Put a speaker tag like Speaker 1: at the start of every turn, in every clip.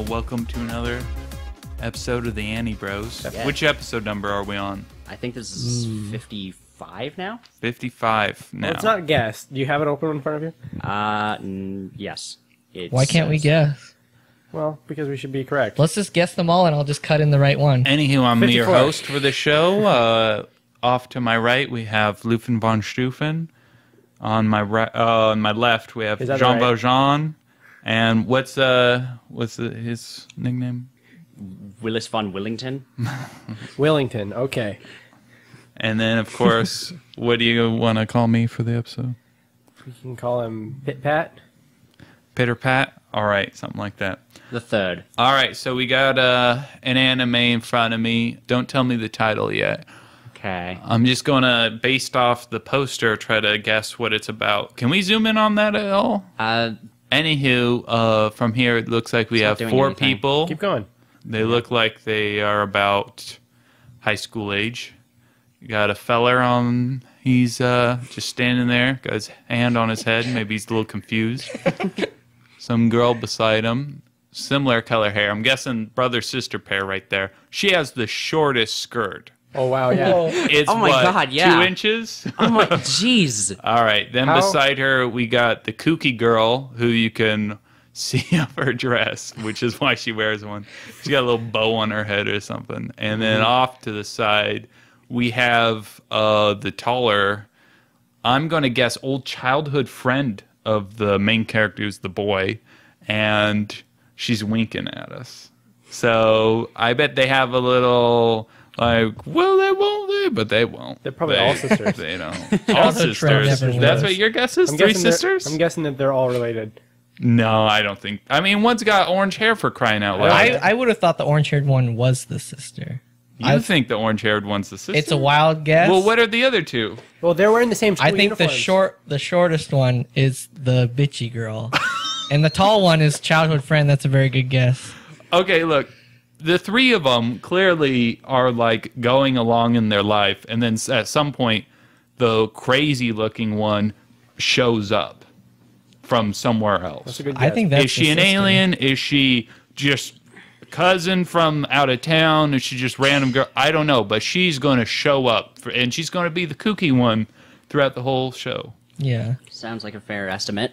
Speaker 1: Welcome to another episode of the Anibros.
Speaker 2: Yeah.
Speaker 1: Which episode number are we on?
Speaker 2: I think this is 55 now.
Speaker 1: 55 now.
Speaker 3: Well, it's not guess. Do you have it open in front of you?
Speaker 2: Yes.
Speaker 4: Why can't we guess?
Speaker 3: Well, because we should be correct.
Speaker 4: Let's just guess them all and I'll just cut in the right one.
Speaker 1: Anywho, I'm your
Speaker 3: 54.
Speaker 1: host for the show. Off to my right, we have Lufen von Stufen. On my right, on my left, we have
Speaker 3: Is that
Speaker 1: Jean
Speaker 3: right?
Speaker 1: Valjean. And what's his nickname?
Speaker 2: Willis von Willington.
Speaker 3: Willington, okay.
Speaker 1: And then, of course, what do you want to call me for the episode?
Speaker 3: We can call him Pit Pat.
Speaker 1: Pitter Pat? All right, something like that.
Speaker 2: The third.
Speaker 1: All right, so we got an anime in front of me. Don't tell me the title yet.
Speaker 2: Okay.
Speaker 1: I'm just going to, based off the poster, try to guess what it's about. Can we zoom in on that at all? Anywho, from here, it looks like we
Speaker 2: It's not
Speaker 1: have
Speaker 2: doing
Speaker 1: 4
Speaker 2: anything.
Speaker 1: people.
Speaker 3: Keep going.
Speaker 1: They look like they are about high school age. You got a feller on, he's just standing there, got his hand on his head. Maybe he's a little confused. Some girl beside him, similar color hair. I'm guessing brother-sister pair right there. She has the shortest skirt.
Speaker 3: Oh, wow, yeah.
Speaker 1: It's
Speaker 2: Oh my
Speaker 1: what,
Speaker 2: God, yeah.
Speaker 1: 2 inches?
Speaker 2: Oh my, jeez.
Speaker 1: All right. Then
Speaker 3: How-
Speaker 1: beside her, we got the kooky girl who you can see up her dress, which is why she wears one. She's got a little bow on her head or something. And then off to the side, we have the taller, I'm going to guess, old childhood friend of the main character, who's the boy. And she's winking at us. So I bet they have a little... Like, well, they won't, but they won't.
Speaker 3: They're probably all sisters.
Speaker 1: They don't. All
Speaker 4: Childhood friend
Speaker 1: sisters.
Speaker 4: never
Speaker 1: That's
Speaker 4: was.
Speaker 1: what your guess is?
Speaker 3: I'm
Speaker 1: 3
Speaker 3: guessing they're-
Speaker 1: sisters?
Speaker 3: I'm guessing that they're all related.
Speaker 1: No, I don't think. I mean, one's got orange hair for crying out loud.
Speaker 4: I would have thought the orange-haired one was the sister.
Speaker 1: You think the orange-haired one's the sister?
Speaker 4: It's a wild guess.
Speaker 1: Well, what are the other 2?
Speaker 3: Well, they're wearing the same school
Speaker 4: I think
Speaker 3: uniforms.
Speaker 4: the shortest one is the bitchy girl, and the tall one is childhood friend. That's a very good guess.
Speaker 1: Okay, look. The 3 of them clearly are like going along in their life, and then at some point, the crazy-looking one shows up from somewhere else.
Speaker 3: That's a good guess.
Speaker 4: I think that's
Speaker 1: Is she
Speaker 4: the
Speaker 1: an
Speaker 4: sister.
Speaker 1: alien? Is she just a cousin from out of town? Is she just random girl? I don't know, but she's going to show up, and she's going to be the kooky one throughout the whole show.
Speaker 4: Yeah.
Speaker 2: Sounds like a fair estimate.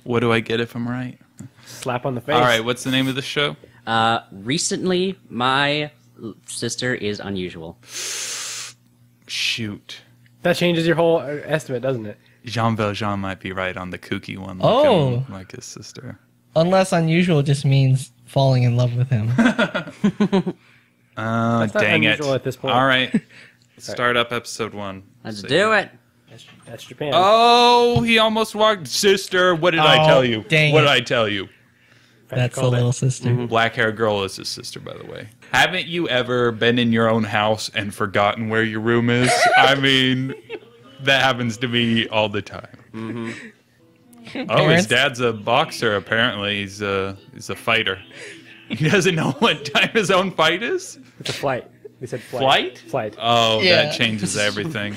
Speaker 1: What do I get if I'm right?
Speaker 3: Slap on the face.
Speaker 1: All right, what's the name of the show?
Speaker 2: Recently, my sister is unusual.
Speaker 1: Shoot.
Speaker 3: That changes your whole estimate, doesn't it?
Speaker 1: Jean Valjean might be right on the kooky one,
Speaker 4: Oh.
Speaker 1: like his sister.
Speaker 4: Unless unusual just means falling in love with him.
Speaker 3: That's not
Speaker 1: Dang it.
Speaker 3: unusual at this point.
Speaker 1: All right. Start up episode 1.
Speaker 2: Let's do it.
Speaker 3: That's Japan.
Speaker 1: Oh, he almost walked. Sister, what did I
Speaker 4: Oh,
Speaker 1: tell you?
Speaker 4: dang
Speaker 1: What
Speaker 4: it.
Speaker 1: did I tell you?
Speaker 4: That's the
Speaker 3: Called it.
Speaker 4: little sister.
Speaker 1: Black hair girl is his sister, by the way. Haven't you ever been in your own house and forgotten where your room is? I mean, that happens to me all the time. Oh, his
Speaker 4: Parents?
Speaker 1: dad's a boxer. Apparently, he's a fighter. He doesn't know what time his own fight is.
Speaker 3: It's a flight. We said flight.
Speaker 1: Flight?
Speaker 3: Flight.
Speaker 1: Oh,
Speaker 4: Yeah.
Speaker 1: that changes everything.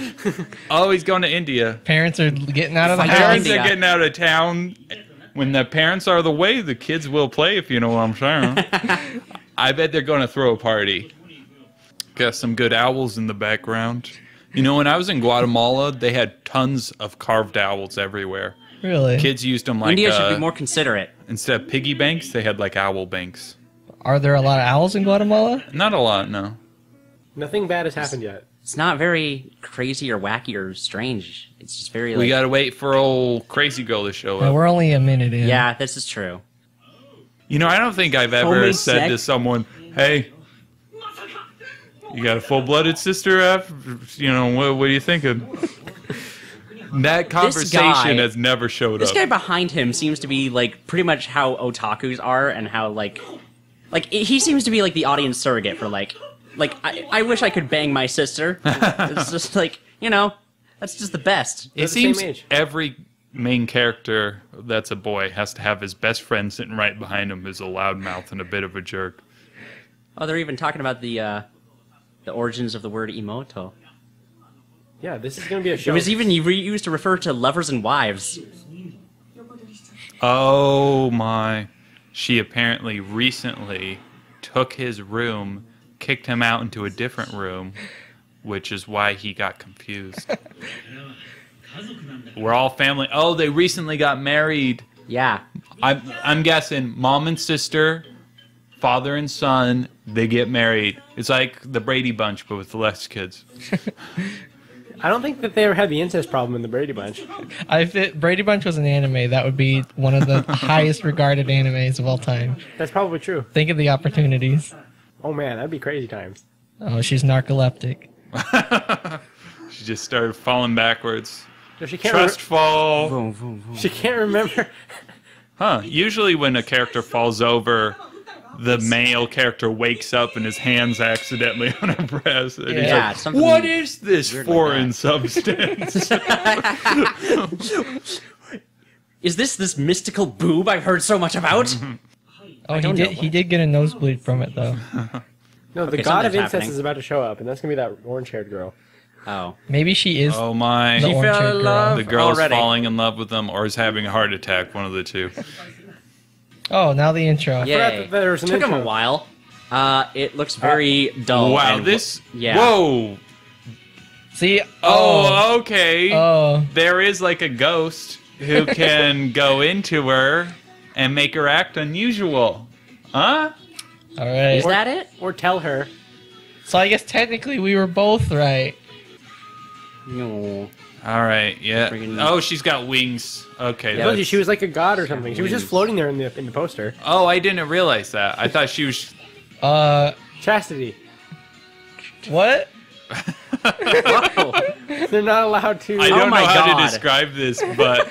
Speaker 1: Oh, he's going to India.
Speaker 4: Parents are getting out of the
Speaker 2: Fight
Speaker 4: house.
Speaker 1: Parents
Speaker 2: India.
Speaker 1: are getting out of town. When the parents are the way, the kids will play, if you know what I'm saying. I bet they're going to throw a party. Got some good owls in the background. You know, when I was in Guatemala, they had tons of carved owls everywhere.
Speaker 4: Really?
Speaker 1: Kids used them like,
Speaker 2: India should be more considerate.
Speaker 1: instead of piggy banks, they had like owl banks.
Speaker 4: Are there a lot of owls in Guatemala?
Speaker 1: Not a lot, no.
Speaker 3: Nothing bad has happened yet.
Speaker 2: It's not very crazy or wacky or strange. It's just very
Speaker 1: We
Speaker 2: like...
Speaker 1: got to wait for old crazy girl to show
Speaker 4: Well,
Speaker 1: up.
Speaker 4: we're only a minute in.
Speaker 2: Yeah, this is true.
Speaker 1: You know, I don't think I've ever
Speaker 2: Homemade
Speaker 1: said to
Speaker 2: sex?
Speaker 1: someone, hey, you got a full-blooded sister? You know, what are you thinking? That conversation
Speaker 2: guy-
Speaker 1: has never showed
Speaker 2: This
Speaker 1: up.
Speaker 2: guy behind him seems to be like pretty much how otakus are, and how like he seems to be like the audience surrogate for like I wish I could bang my sister. It's just like, you know, that's just the best.
Speaker 1: It
Speaker 3: They're the same
Speaker 1: seems
Speaker 3: age.
Speaker 1: every main character that's a boy has to have his best friend sitting right behind him who's a loudmouth and a bit of a jerk.
Speaker 2: Oh, they're even talking about the origins of the word ImoCho.
Speaker 3: Yeah, this is going to be a show.
Speaker 2: It was even used to refer to lovers and wives.
Speaker 1: Oh my. she apparently recently took his room, kicked him out into a different room, which is why he got confused. We're all family. Oh, they recently got married.
Speaker 2: Yeah.
Speaker 1: I'm guessing mom and sister, father and son, they get married. It's like the Brady Bunch, but with less kids.
Speaker 3: I don't think that they ever had the incest problem in the Brady Bunch.
Speaker 4: If Brady Bunch was an anime, that would be one of the highest regarded animes of all time.
Speaker 3: That's probably true.
Speaker 4: Think of the opportunities.
Speaker 3: Oh man, that'd be crazy times.
Speaker 4: Oh, she's narcoleptic.
Speaker 1: She just started falling backwards.
Speaker 3: So she can't.
Speaker 1: Trust fall.
Speaker 2: Boom, boom, boom.
Speaker 3: She can't remember.
Speaker 1: Huh. Usually when a character falls over, the male character wakes up and his hand's accidentally on her breast. And he's
Speaker 2: Yeah,
Speaker 1: like,
Speaker 2: something
Speaker 1: what is this
Speaker 2: weird like
Speaker 1: foreign
Speaker 2: that."
Speaker 1: substance?
Speaker 2: Is this mystical boob I've heard so much about?
Speaker 4: Oh,
Speaker 2: don't know.
Speaker 4: he did get a nosebleed from it though.
Speaker 3: No, the
Speaker 2: Okay,
Speaker 3: god of
Speaker 2: something's
Speaker 3: incest
Speaker 2: happening.
Speaker 3: is about to show up, and that's gonna be that orange-haired girl.
Speaker 2: Oh.
Speaker 4: Maybe she is
Speaker 1: Oh my.
Speaker 4: the
Speaker 2: She fell
Speaker 4: orange-haired
Speaker 2: in
Speaker 4: girl.
Speaker 2: love.
Speaker 1: The girl's
Speaker 2: Already.
Speaker 1: falling in love with him or is having a heart attack, one of the two.
Speaker 4: Oh, now the intro.
Speaker 2: Yay.
Speaker 3: that there was an
Speaker 2: Took him a
Speaker 3: intro.
Speaker 2: while. It looks very dull.
Speaker 1: Wow,
Speaker 2: and
Speaker 1: this...
Speaker 2: Yeah.
Speaker 1: Whoa.
Speaker 4: See?
Speaker 1: Oh, okay.
Speaker 4: Oh.
Speaker 1: There is like a ghost who can go into her and make her act unusual. Huh?
Speaker 4: All right.
Speaker 2: Is that it?
Speaker 3: Or tell her.
Speaker 4: So I guess technically we were both right.
Speaker 2: No.
Speaker 1: All right, yeah.
Speaker 2: Friggin-
Speaker 1: Oh, she's got wings. Okay.
Speaker 3: I told you
Speaker 1: that's-
Speaker 3: she was like a god or something. She was just
Speaker 1: Wings.
Speaker 3: floating there in the poster.
Speaker 1: Oh, I didn't realize that. I thought she was...
Speaker 3: Chastity.
Speaker 4: What?
Speaker 2: Whoa.
Speaker 3: They're not allowed to.
Speaker 1: I don't
Speaker 2: my
Speaker 1: know how
Speaker 2: God.
Speaker 1: to describe this, but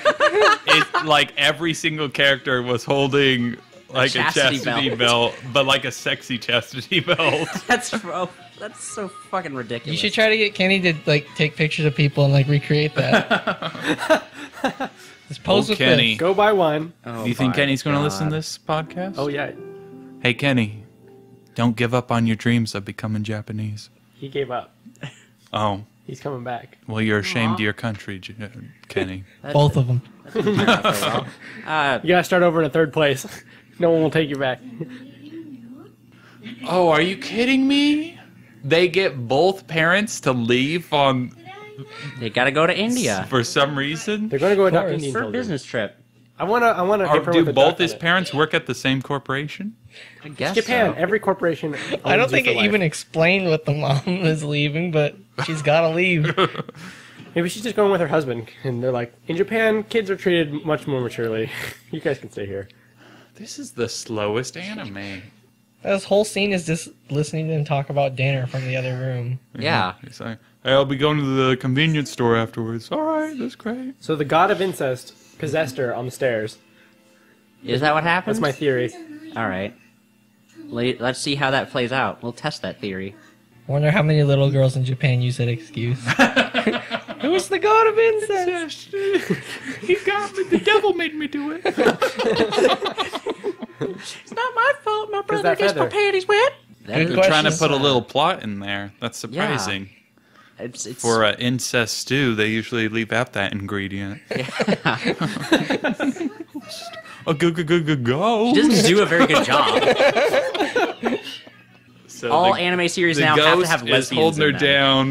Speaker 1: it's like every single character was holding like a
Speaker 2: chastity
Speaker 1: chastity
Speaker 2: belt.
Speaker 1: belt, but like a sexy chastity belt.
Speaker 2: That's so fucking ridiculous.
Speaker 4: You should try to get Kenny to like take pictures of people and like recreate that. Just pose
Speaker 1: Old
Speaker 4: with
Speaker 1: Kenny.
Speaker 4: this.
Speaker 3: Go buy one.
Speaker 2: Oh
Speaker 1: Do you think
Speaker 2: my
Speaker 1: Kenny's going to listen to
Speaker 2: God.
Speaker 1: this podcast?
Speaker 3: Oh yeah,
Speaker 1: Hey, Kenny, don't give up on your dreams of becoming Japanese.
Speaker 3: he gave up.
Speaker 1: Oh,
Speaker 3: He's coming back.
Speaker 1: well, you're ashamed
Speaker 2: Aw.
Speaker 1: of your country, Kenny.
Speaker 4: Both of them.
Speaker 2: Uh,
Speaker 3: You gotta start over in third place. No one will take you back.
Speaker 1: Oh, are you kidding me? They get both parents to leave on
Speaker 2: they gotta go to India
Speaker 1: for some reason.
Speaker 3: They're gonna go adopt
Speaker 4: course.
Speaker 3: Indian
Speaker 2: for a
Speaker 3: children.
Speaker 2: business trip.
Speaker 3: I wanna
Speaker 1: Or
Speaker 3: hip her
Speaker 1: do
Speaker 3: with a
Speaker 1: both
Speaker 3: duck
Speaker 1: his
Speaker 3: on it.
Speaker 1: parents work at the same corporation?
Speaker 2: I guess
Speaker 3: Japan.
Speaker 2: so.
Speaker 3: Every corporation.
Speaker 4: I don't
Speaker 3: owns you
Speaker 4: think
Speaker 3: for
Speaker 4: it
Speaker 3: life.
Speaker 4: even explained what the mom is leaving, but she's gotta leave.
Speaker 3: Maybe she's just going with her husband, and they're like, in Japan, kids are treated much more maturely. You guys can stay here.
Speaker 1: This is the slowest anime.
Speaker 4: This whole scene is just listening to them talk about dinner from the other room.
Speaker 2: Yeah.
Speaker 1: He's like, hey, I'll be going to the convenience store afterwards. All right, that's great.
Speaker 3: So the god of incest possessed her on the stairs.
Speaker 2: Is that what happened?
Speaker 3: That's my theory.
Speaker 2: All right. Let's see how that plays out. We'll test that theory.
Speaker 4: Wonder how many little girls in Japan use that excuse. Who's the god of incest?
Speaker 1: He got me. The devil made me do it.
Speaker 2: It's not my fault. My
Speaker 3: brother gets my
Speaker 2: panties wet.
Speaker 4: Good
Speaker 1: They're trying to
Speaker 4: question.
Speaker 1: put a little plot in there. That's surprising.
Speaker 2: It's
Speaker 1: For an incest stew, they usually leave out that ingredient. Oh, go.
Speaker 2: She doesn't do a very good job.
Speaker 1: So
Speaker 2: All
Speaker 1: the-
Speaker 2: anime series
Speaker 1: the
Speaker 2: now have to
Speaker 1: ghost
Speaker 2: have
Speaker 1: is
Speaker 2: lesbians
Speaker 1: holding her
Speaker 2: in them.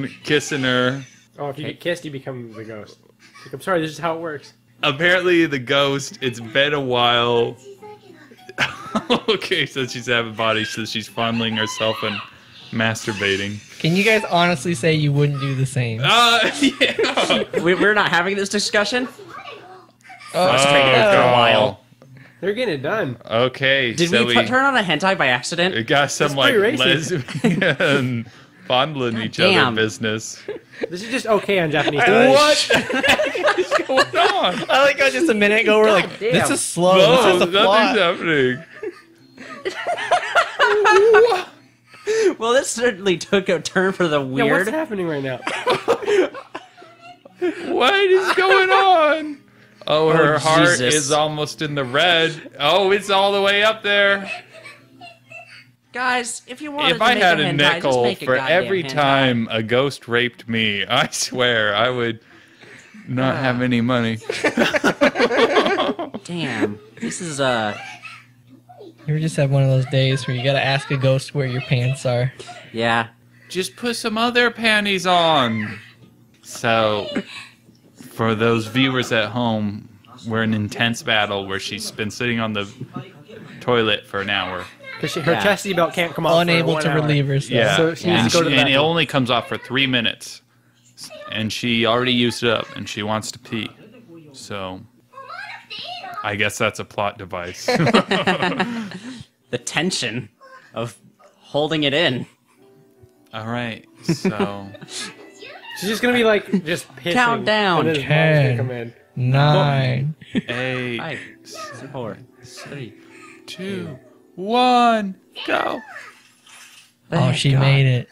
Speaker 1: down, kissing her.
Speaker 3: Oh, if you get kissed, you become the ghost. Like, I'm sorry, this is how it works.
Speaker 1: Apparently, the ghost, it's been a while. Okay, so she's having body, so she's fondling herself and masturbating.
Speaker 4: Can you guys honestly say you wouldn't do the same?
Speaker 1: Yeah.
Speaker 2: We're not having this discussion.
Speaker 1: Frustrated
Speaker 2: for a
Speaker 1: God.
Speaker 2: while.
Speaker 3: They're getting it done.
Speaker 1: Okay,
Speaker 2: Did
Speaker 1: so
Speaker 2: we turn on a hentai by accident?
Speaker 1: we got some like
Speaker 3: pretty racist.
Speaker 1: lesbian fondling each other
Speaker 2: damn.
Speaker 1: business.
Speaker 3: This is just okay on Japanese television.
Speaker 1: What the heck is going on?
Speaker 4: I like how just a minute ago we're like,
Speaker 2: God damn.
Speaker 4: this is slow.
Speaker 1: No,
Speaker 4: this is the
Speaker 1: nothing's
Speaker 4: plot.
Speaker 1: happening.
Speaker 2: Well, this certainly took a turn for the
Speaker 3: Yeah,
Speaker 2: weird.
Speaker 3: what's happening right now?
Speaker 1: What is going on? Oh, her
Speaker 2: Oh,
Speaker 1: heart
Speaker 2: Jesus.
Speaker 1: is almost in the red. Oh, it's all the way up there.
Speaker 2: Guys, if you want
Speaker 1: If I had a
Speaker 2: hentai, just
Speaker 1: nickel
Speaker 2: make a
Speaker 1: for
Speaker 2: goddamn
Speaker 1: every
Speaker 2: hentai.
Speaker 1: time a ghost raped me, I swear I would not have any money.
Speaker 2: Damn, this is
Speaker 4: You ever just have one of those days where you gotta ask a ghost where your pants are?
Speaker 2: Yeah.
Speaker 1: Just put some other panties on. So, for those viewers at home, we're in an intense battle where she's been sitting on the toilet for an hour.
Speaker 3: Because her
Speaker 2: Yeah.
Speaker 3: chastity belt can't come off.
Speaker 4: Unable
Speaker 3: for
Speaker 4: to
Speaker 3: 1 hour.
Speaker 4: relieve herself.
Speaker 1: Yeah,
Speaker 3: So she needs to go to the
Speaker 1: and it
Speaker 3: bathroom.
Speaker 1: only comes off for 3 minutes. And she already used it up, and she wants to pee. So, I guess that's a plot device.
Speaker 2: The tension of holding it in.
Speaker 1: All right, so
Speaker 3: She's just gonna be like just pissing.
Speaker 2: Countdown.
Speaker 3: And then his mom's gonna
Speaker 4: 10.
Speaker 3: come in.
Speaker 4: 9.
Speaker 1: 8,
Speaker 2: 5, 4, 3.
Speaker 1: 2, 1, go.
Speaker 4: Oh, she made it.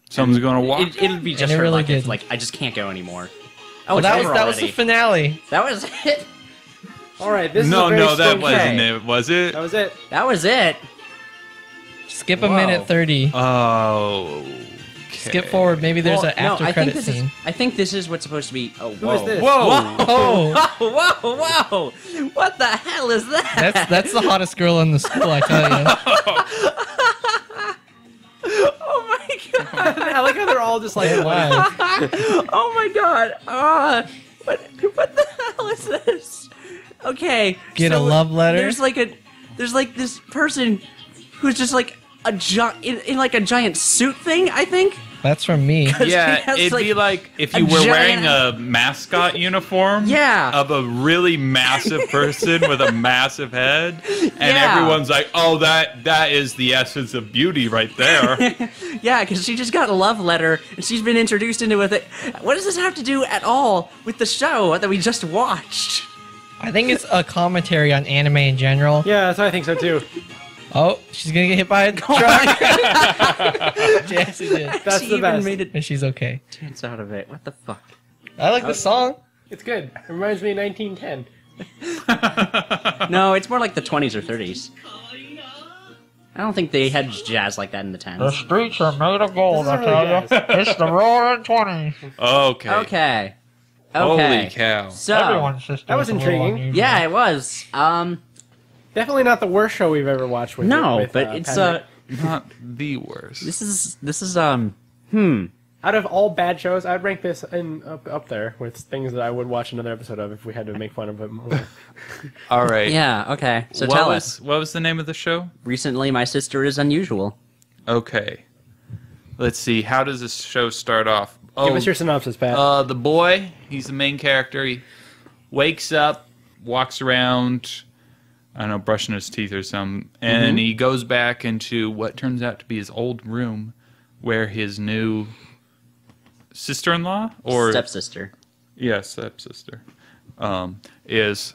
Speaker 1: Someone's gonna walk.
Speaker 2: It'll be just
Speaker 4: And it
Speaker 2: her
Speaker 4: really
Speaker 2: luck if,
Speaker 4: did.
Speaker 2: like, I just can't go anymore.
Speaker 4: Well,
Speaker 2: Oh, it's
Speaker 4: that was
Speaker 2: over
Speaker 4: that was the
Speaker 2: already.
Speaker 4: finale.
Speaker 2: That was it.
Speaker 3: All right, this
Speaker 1: No,
Speaker 3: is a very
Speaker 1: no, that
Speaker 3: strange
Speaker 1: wasn't
Speaker 3: show.
Speaker 1: it, was it?
Speaker 3: That was it.
Speaker 2: That was it.
Speaker 4: Skip a
Speaker 3: Whoa.
Speaker 4: minute 30.
Speaker 1: Oh.
Speaker 4: Skip forward. Maybe there's
Speaker 2: Well,
Speaker 4: an after
Speaker 2: I think
Speaker 4: credit
Speaker 2: this
Speaker 4: scene.
Speaker 2: is. I think this is what's supposed to be. Oh,
Speaker 3: Who
Speaker 2: whoa.
Speaker 3: is this?
Speaker 1: Whoa!
Speaker 4: Oh,
Speaker 2: Whoa, whoa, whoa! What the hell is that?
Speaker 4: that's the hottest girl in the school, I tell you.
Speaker 2: Oh my god!
Speaker 3: I like how they're all just like.
Speaker 4: Wow.
Speaker 2: Oh my god! What the hell is this? Okay.
Speaker 4: Get a love letter?
Speaker 2: There's like this person who's just like in like a giant suit thing, I think.
Speaker 4: That's from me.
Speaker 2: He
Speaker 1: Yeah,
Speaker 2: has,
Speaker 1: it'd be like if
Speaker 2: a
Speaker 1: you were
Speaker 2: giant-
Speaker 1: wearing a mascot uniform
Speaker 2: Yeah.
Speaker 1: of a really massive person with a massive head, and
Speaker 2: Yeah.
Speaker 1: everyone's like, oh, that is the essence of beauty right there.
Speaker 2: Yeah, because she just got a love letter and she's been introduced into it. What does this have to do at all with the show that we just watched?
Speaker 4: I think it's a commentary on anime in general.
Speaker 3: Yeah, that's what I think so too.
Speaker 4: Oh, she's gonna get hit by a truck. Yes, she did.
Speaker 3: That's
Speaker 2: She
Speaker 3: the
Speaker 2: even
Speaker 3: best.
Speaker 2: made a
Speaker 4: And she's okay.
Speaker 2: dance out of it. What the fuck?
Speaker 4: I like the song.
Speaker 3: It's good. It reminds me of 1910.
Speaker 2: No, it's more like the 20s or 30s. I don't think they had jazz like that in the 10s.
Speaker 4: streets are made of gold,
Speaker 3: This is really jazz.
Speaker 4: It's the roaring 20s.
Speaker 1: Okay.
Speaker 2: Okay.
Speaker 1: Holy cow.
Speaker 2: So,
Speaker 4: sister.
Speaker 3: That was intriguing.
Speaker 2: yeah, it was.
Speaker 3: Definitely not the worst show we've ever watched with.
Speaker 2: No,
Speaker 3: with,
Speaker 2: but it's
Speaker 3: Padme.
Speaker 1: Not the worst.
Speaker 2: this is
Speaker 3: Out of all bad shows, I'd rank this up there with things that I would watch another episode of if we had to make fun of it more.
Speaker 1: All right.
Speaker 2: Yeah, okay. So
Speaker 1: what
Speaker 2: tell
Speaker 1: was,
Speaker 2: us.
Speaker 1: What was the name of the show?
Speaker 2: Recently, My Sister is Unusual.
Speaker 1: Okay. Let's see. How does this show start off?
Speaker 3: Give us your synopsis, Pat.
Speaker 1: The boy, he's the main character. He wakes up, walks around, I don't know, brushing his teeth or something, and he goes back into what turns out to be his old room where his new sister-in-law or
Speaker 2: Stepsister.
Speaker 1: yeah, stepsister is,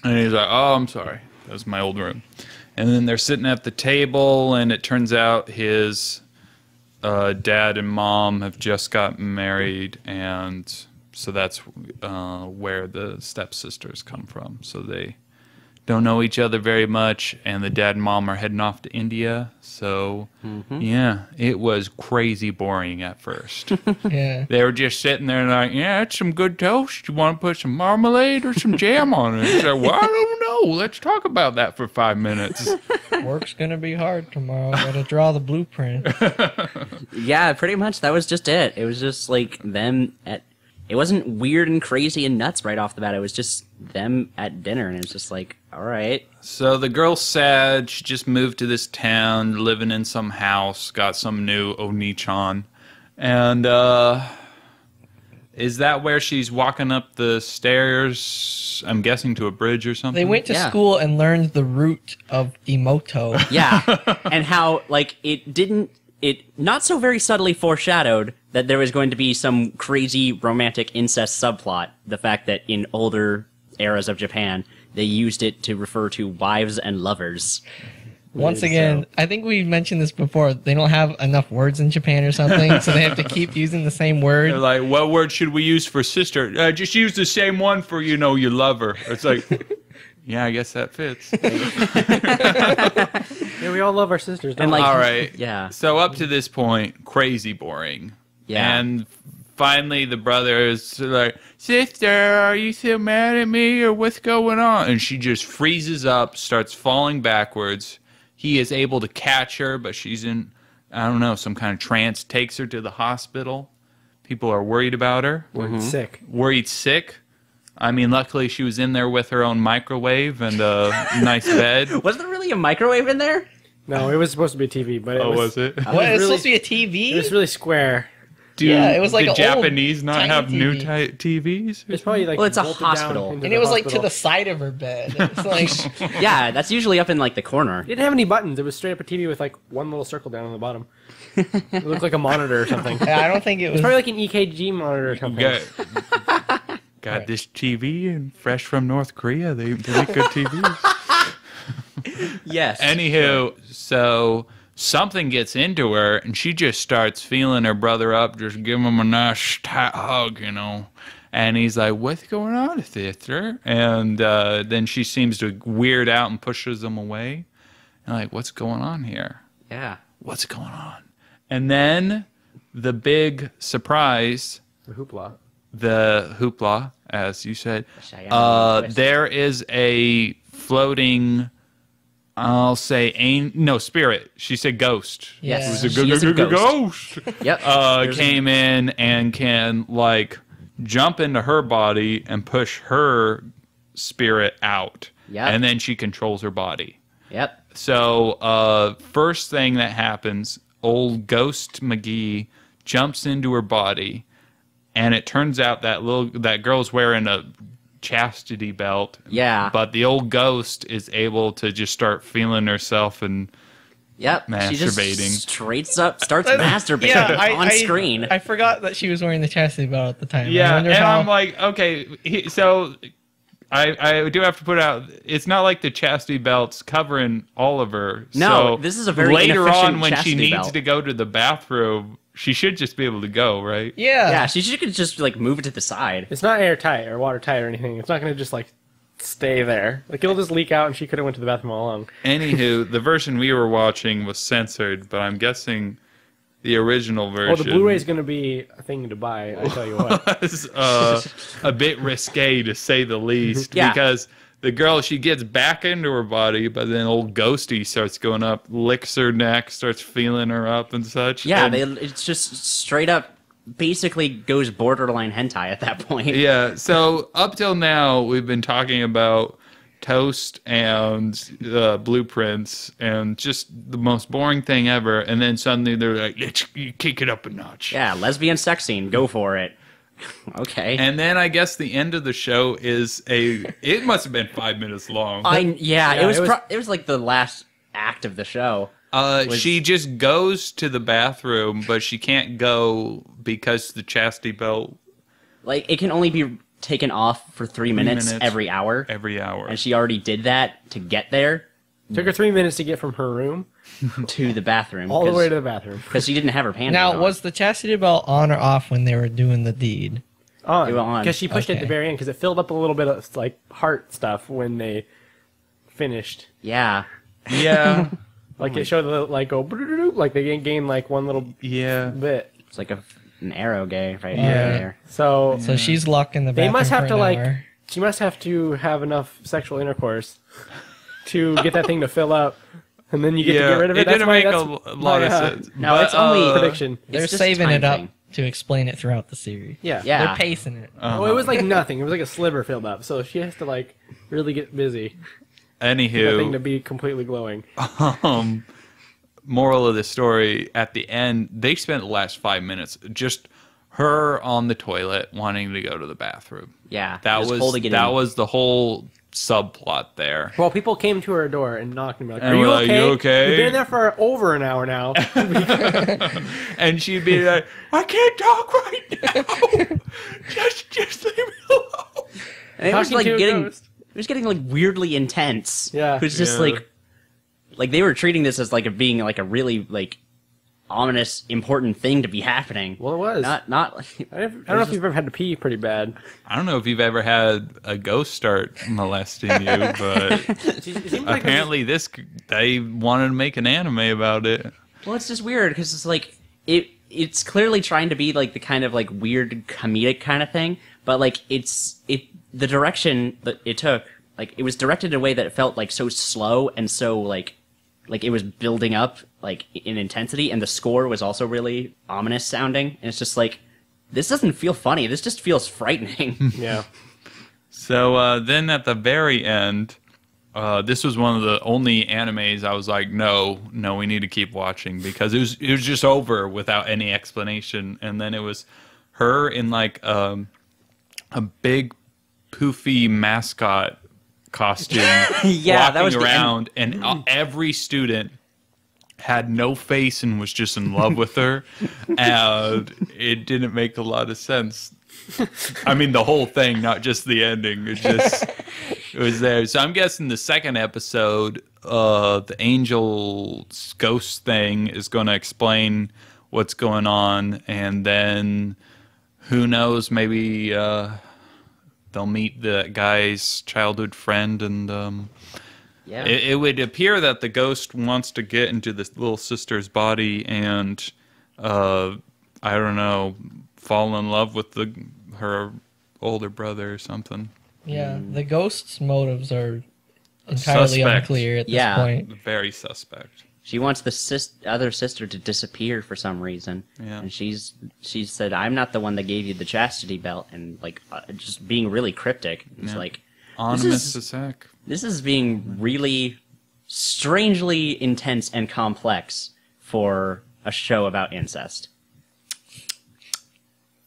Speaker 1: and he's like, oh, I'm sorry, that was my old room. And then they're sitting at the table, and it turns out his dad and mom have just got married, and so that's where the stepsisters come from. So they don't know each other very much, and the dad and mom are heading off to India. So, yeah, it was crazy boring at first.
Speaker 4: Yeah.
Speaker 1: They were just sitting there and like, yeah, it's some good toast. You want to put some marmalade or some jam on it? It's like, well, I don't know. Let's talk about that for 5 minutes.
Speaker 4: Work's gonna be hard tomorrow. Gotta draw the blueprint.
Speaker 2: Yeah, pretty much. That was just it. It was just like them at. It wasn't weird and crazy and nuts right off the bat. It was just them at dinner, and it was just like, all right.
Speaker 1: So the girl's sad. She just moved to this town, living in some house, got some new Oni-chan. And is that where she's walking up the stairs, I'm guessing to a bridge or something?
Speaker 4: They went to
Speaker 2: Yeah.
Speaker 4: school and learned the root of ImoCho.
Speaker 2: Yeah, and how like it not so very subtly foreshadowed that there was going to be some crazy romantic incest subplot. The fact that in older eras of Japan, they used it to refer to wives and lovers.
Speaker 4: Once again, I think we mentioned this before. They don't have enough words in Japan or something, so they have to keep using the same word.
Speaker 1: They're like, what word should we use for sister? Just use the same one for, you know, your lover. It's like, yeah, I guess that fits.
Speaker 3: Yeah, we all love our sisters, don't
Speaker 2: And
Speaker 3: we?
Speaker 2: like,
Speaker 1: All right.
Speaker 2: yeah,
Speaker 1: So up to this point, crazy boring.
Speaker 2: Yeah.
Speaker 1: And finally the brother is like, "Sister, are you still mad at me, or what's going on?" And she just freezes up, starts falling backwards. He is able to catch her, but she's in, I don't know, some kind of trance, takes her to the hospital. People are worried about her. Worried sick. I mean, luckily she was in there with her own microwave and a nice bed.
Speaker 2: Was there really a microwave in there?
Speaker 3: No, it was supposed to be a TV, but
Speaker 1: Was it?
Speaker 4: What? It's supposed to be a TV?
Speaker 3: It was really square.
Speaker 4: Yeah, it was like
Speaker 1: the
Speaker 4: an
Speaker 1: Japanese
Speaker 4: old,
Speaker 1: not
Speaker 4: tiny
Speaker 1: have new
Speaker 4: TV.
Speaker 1: TVs?
Speaker 3: It's probably like
Speaker 2: Well, it's a
Speaker 3: bolted down
Speaker 2: hospital.
Speaker 3: into
Speaker 4: And
Speaker 3: the
Speaker 4: it was like to
Speaker 3: hospital.
Speaker 4: the side of her bed. It's like,
Speaker 2: Yeah, that's usually up in like the corner.
Speaker 3: It didn't have any buttons. It was straight up a TV with like one little circle down on the bottom. It looked like a monitor or something.
Speaker 4: I don't think it was.
Speaker 3: It's probably like an EKG monitor or something.
Speaker 1: Got this TV and fresh from North Korea. They make good TVs.
Speaker 2: Yes.
Speaker 1: Anywho, so something gets into her, and she just starts feeling her brother up, just give him a nice tight hug, you know. And he's like, "What's going on, sister?" And then she seems to weird out and pushes him away. And like, what's going on here?
Speaker 2: Yeah.
Speaker 1: What's going on? And then the big surprise,
Speaker 3: The
Speaker 1: hoopla, as you said,
Speaker 2: Cheyenne twist.
Speaker 1: there is a floating, I'll say, spirit. She said ghost.
Speaker 2: Yes.
Speaker 1: It was
Speaker 2: She is a
Speaker 1: ghost.
Speaker 2: Yep. There's a-
Speaker 1: Came in and can, like, jump into her body and push her spirit out.
Speaker 2: Yep.
Speaker 1: And then she controls her body.
Speaker 2: Yep.
Speaker 1: So, first thing that happens, old Ghost McGee jumps into her body, and it turns out that girl's wearing a chastity belt.
Speaker 2: Yeah.
Speaker 1: But the old ghost is able to just start feeling herself and
Speaker 2: Yep. She just
Speaker 1: masturbating.
Speaker 2: starts masturbating on screen.
Speaker 4: I forgot that she was wearing the chastity belt at the time. I
Speaker 1: yeah,
Speaker 4: wonder
Speaker 1: and
Speaker 4: how-
Speaker 1: I'm like, okay, so I do have to put out, it's not like the chastity belt's covering all of her.
Speaker 2: No,
Speaker 1: So
Speaker 2: this is a very
Speaker 1: later
Speaker 2: inefficient
Speaker 1: on when she
Speaker 2: chastity
Speaker 1: needs
Speaker 2: belt.
Speaker 1: to go to the bathroom, she should just be able to go, right?
Speaker 4: yeah.
Speaker 2: Yeah, she could just like move it to the side.
Speaker 3: It's not airtight or watertight or anything. It's not going to just like stay there. Like it'll just leak out, and she could have went to the bathroom all along.
Speaker 1: Anywho, the version we were watching was censored, but I'm guessing the original version
Speaker 3: Well, the Blu-ray's going to be a thing to buy. I tell you what.
Speaker 1: was a bit risque, to say the least,
Speaker 2: Yeah.
Speaker 1: because the girl, she gets back into her body, but then old Ghosty starts going up, licks her neck, starts feeling her up and such.
Speaker 2: Yeah,
Speaker 1: And-
Speaker 2: it's just straight up basically goes borderline hentai at that point.
Speaker 1: Yeah, so up till now, we've been talking about Toast and Blueprints and just the most boring thing ever, and then suddenly they're like, let's kick it up a notch.
Speaker 2: Yeah, lesbian sex scene, go for it. Okay.
Speaker 1: And then I guess the end of the show is it must have been 5 minutes long.
Speaker 2: It was like the last act of the show.
Speaker 1: She just goes to the bathroom, but she can't go because the chastity belt
Speaker 2: Like it can only be taken off for 3 minutes every hour.
Speaker 1: every hour.
Speaker 2: And she already did that to get there
Speaker 3: Took her 3 minutes to get from her room
Speaker 2: to the bathroom.
Speaker 3: all the way to the bathroom.
Speaker 2: because she didn't have her panties
Speaker 4: Now,
Speaker 2: on.
Speaker 4: was the chastity belt on or off when they were doing the deed?
Speaker 2: They were on.
Speaker 3: Because she pushed it at
Speaker 4: Okay.
Speaker 3: the very end because it filled up a little bit of like heart stuff when they finished.
Speaker 2: Yeah.
Speaker 1: Yeah,
Speaker 3: Like it showed the like go like they gained like one little
Speaker 1: yeah.
Speaker 3: bit.
Speaker 2: It's like an arrow gay right
Speaker 1: Yeah.
Speaker 2: there.
Speaker 3: So
Speaker 4: So she's locked in the
Speaker 3: they
Speaker 4: bathroom
Speaker 3: must have
Speaker 4: for
Speaker 3: to
Speaker 4: an
Speaker 3: like
Speaker 4: hour.
Speaker 3: she must have to have enough sexual intercourse to get that thing to fill up, and then you get to get rid of it.
Speaker 1: It
Speaker 3: That's
Speaker 1: didn't
Speaker 3: my-
Speaker 1: make
Speaker 3: that's
Speaker 1: a lot of
Speaker 3: my,
Speaker 1: sense.
Speaker 2: No,
Speaker 1: But,
Speaker 2: it's only
Speaker 3: prediction.
Speaker 4: They're
Speaker 2: It's just a
Speaker 4: saving
Speaker 2: time
Speaker 4: it up
Speaker 2: thing.
Speaker 4: to explain it throughout the series.
Speaker 3: Yeah.
Speaker 2: Yeah.
Speaker 4: They're pacing it.
Speaker 3: Well, it was like nothing. It was like a sliver filled up. So she has to like really get busy. That thing to
Speaker 1: Anywho,
Speaker 3: be completely glowing.
Speaker 1: moral of the story, at the end, they spent the last 5 minutes just her on the toilet wanting to go to the bathroom.
Speaker 2: Yeah.
Speaker 1: That
Speaker 2: just holding it in.
Speaker 1: was the whole subplot there.
Speaker 3: Well, people came to her door and knocked and be like,
Speaker 1: And
Speaker 3: "Are
Speaker 1: we're
Speaker 3: you
Speaker 1: like,
Speaker 3: okay?
Speaker 1: "You okay?"
Speaker 3: You've been there for over an hour now."
Speaker 1: And she'd be like, I can't talk right now. just leave me alone.
Speaker 2: And it was
Speaker 3: Talking
Speaker 2: like
Speaker 3: to a
Speaker 2: getting
Speaker 3: ghost.
Speaker 2: it was getting like weirdly intense.
Speaker 3: Yeah.
Speaker 2: It was just
Speaker 1: Yeah.
Speaker 2: like they were treating this as like a being like a really like ominous important thing to be happening.
Speaker 3: Well, it was.
Speaker 2: Not like
Speaker 3: I don't know if you've ever had to pee pretty bad.
Speaker 1: I don't know if you've ever had a ghost start molesting you, but
Speaker 3: It seems like
Speaker 1: apparently they wanted to make an anime about it.
Speaker 2: Well, it's just weird because it's like it it's clearly trying to be like the kind of like weird comedic kind of thing, but like the direction that it took, like it was directed in a way that it felt like so slow and so like it was building up like in intensity, and the score was also really ominous sounding, and it's just like, this doesn't feel funny, this just feels frightening.
Speaker 3: Yeah.
Speaker 1: So then at the very end, this was one of the only animes I was like, no, we need to keep watching, because it was just over without any explanation. And then it was her in like a big poofy mascot costume,
Speaker 2: Yeah, that was
Speaker 1: walking around, and every student had no face and was just in love with her, and it didn't make a lot of sense. I mean, the whole thing, not just the ending. It was there. So I'm guessing the second episode, the angel's ghost thing is going to explain what's going on, and then who knows, maybe they'll meet the guy's childhood friend, and
Speaker 2: Yeah.
Speaker 1: it would appear that the ghost wants to get into this little sister's body and, I don't know, fall in love with her older brother or something.
Speaker 4: Yeah, the ghost's motives are entirely
Speaker 1: Suspect.
Speaker 4: unclear at this
Speaker 2: Yeah.
Speaker 4: point.
Speaker 1: Very suspect.
Speaker 2: She wants the other sister to disappear for some reason,
Speaker 1: Yeah.
Speaker 2: and she said, "I'm not the one that gave you the chastity belt," and like just being really cryptic. It's
Speaker 1: Yeah.
Speaker 2: like,
Speaker 1: Ominous as heck.
Speaker 2: this is being really strangely intense and complex for a show about incest.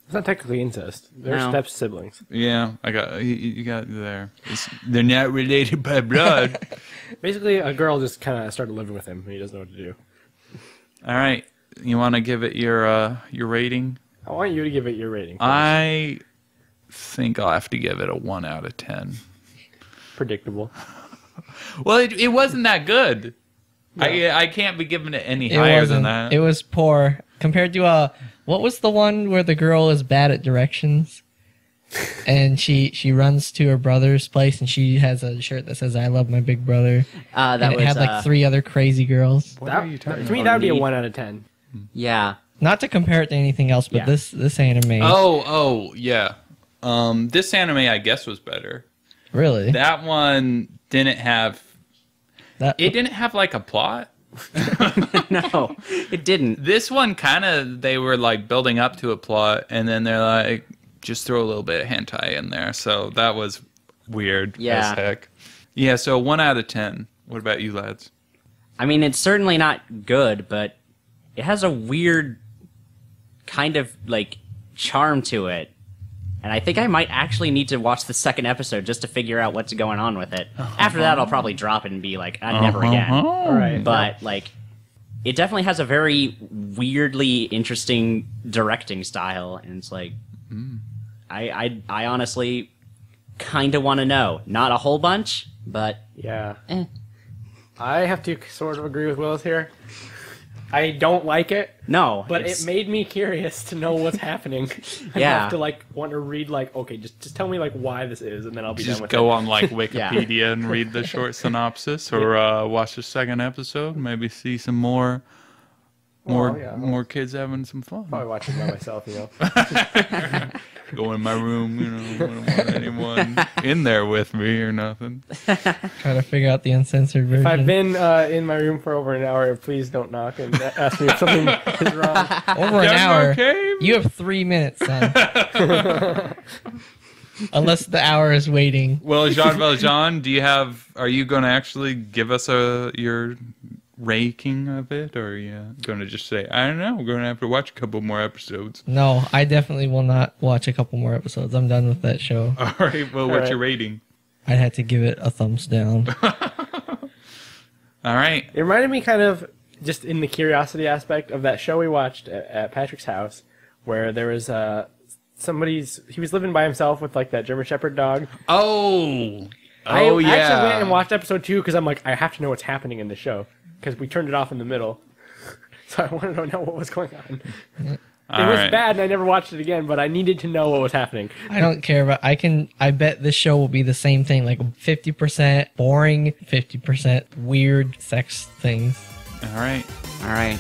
Speaker 3: It's not technically incest. They're
Speaker 2: No.
Speaker 3: step siblings.
Speaker 1: Yeah, you got it there. They're not related by blood.
Speaker 3: Basically, a girl just kind of started living with him, and he doesn't know what to do.
Speaker 1: All right, you want to give it your rating?
Speaker 3: I want you to give it your rating.
Speaker 1: I think I'll have to give it a 1 out of 10.
Speaker 3: Predictable.
Speaker 1: Well, it wasn't that good.
Speaker 3: No.
Speaker 1: I can't be giving it any
Speaker 4: It
Speaker 1: higher
Speaker 4: wasn't.
Speaker 1: than that.
Speaker 4: It was poor compared to what was the one where the girl is bad at directions, and she runs to her brother's place and she has a shirt that says "I love my big brother."
Speaker 2: That
Speaker 4: And it
Speaker 2: was
Speaker 4: had like 3 other crazy girls.
Speaker 1: What are you talking
Speaker 3: To me,
Speaker 1: about?
Speaker 3: that would be a
Speaker 2: Me?
Speaker 3: 1 out of 10.
Speaker 2: Yeah.
Speaker 4: Not to compare it to anything else, but
Speaker 2: Yeah.
Speaker 4: this anime.
Speaker 1: Oh, yeah. This anime, I guess, was better.
Speaker 4: Really?
Speaker 1: That one didn't have.
Speaker 4: That-
Speaker 1: It didn't have like a plot.
Speaker 2: No, it didn't.
Speaker 1: This one kind of, they were like building up to a plot, and then they're like, just throw a little bit of hentai in there. So that was weird
Speaker 2: Yeah.
Speaker 1: as heck. Yeah, so 1 out of 10. What about you, lads?
Speaker 2: I mean, it's certainly not good, but it has a weird kind of like charm to it. And I think I might actually need to watch the second episode just to figure out what's going on with it. After that, I'll probably drop it and be like, never again.
Speaker 3: All right.
Speaker 2: But like, it definitely has a very weirdly interesting directing style, and it's like, I honestly kind of want to know. Not a whole bunch, but
Speaker 3: Yeah.
Speaker 2: eh.
Speaker 3: I have to sort of agree with Willis here. I don't like it,
Speaker 2: No,
Speaker 3: but
Speaker 2: it's-
Speaker 3: it made me curious to know what's happening. I
Speaker 2: Yeah.
Speaker 3: have to like want to read like, okay, just tell me like why this is, and then I'll be done
Speaker 1: Just
Speaker 3: with
Speaker 1: go
Speaker 3: it.
Speaker 1: on like Wikipedia and read the short synopsis, or watch the second episode. Maybe see some more
Speaker 3: Well, yeah.
Speaker 1: more kids having some fun.
Speaker 3: Probably watch it by myself, you know.
Speaker 1: Go in my room, I don't want anyone in there with me or nothing.
Speaker 4: Try to figure out the uncensored version.
Speaker 3: If I've been in my room for over an hour, please don't knock and ask me if something is wrong.
Speaker 4: Over an
Speaker 1: Denver
Speaker 4: hour.
Speaker 1: cave?
Speaker 4: You have 3 minutes, son. Unless the hour is waiting.
Speaker 1: Well, Jean Valjean, are you going to actually give us your ranking of it, or are you going to just say, I don't know, we're going to have to watch a couple more episodes?
Speaker 4: No, I definitely will not watch a couple more episodes. I'm done with that show.
Speaker 1: All right, well, what's
Speaker 3: right.
Speaker 1: your rating?
Speaker 4: I'd have to give it a thumbs down.
Speaker 1: All right.
Speaker 3: It reminded me kind of, just in the curiosity aspect, of that show we watched at Patrick's house, where there was he was living by himself with like that German Shepherd dog.
Speaker 1: Oh,
Speaker 3: I
Speaker 1: yeah.
Speaker 3: actually went and watched episode 2 because I'm like, I have to know what's happening in the show, because we turned it off in the middle. So I wanted to know what was going on.
Speaker 1: All
Speaker 3: It was
Speaker 1: right.
Speaker 3: bad, and I never watched it again, but I needed to know what was happening.
Speaker 4: I don't care about. I bet this show will be the same thing, like 50% boring, 50% weird sex things.
Speaker 1: All right.
Speaker 2: All right.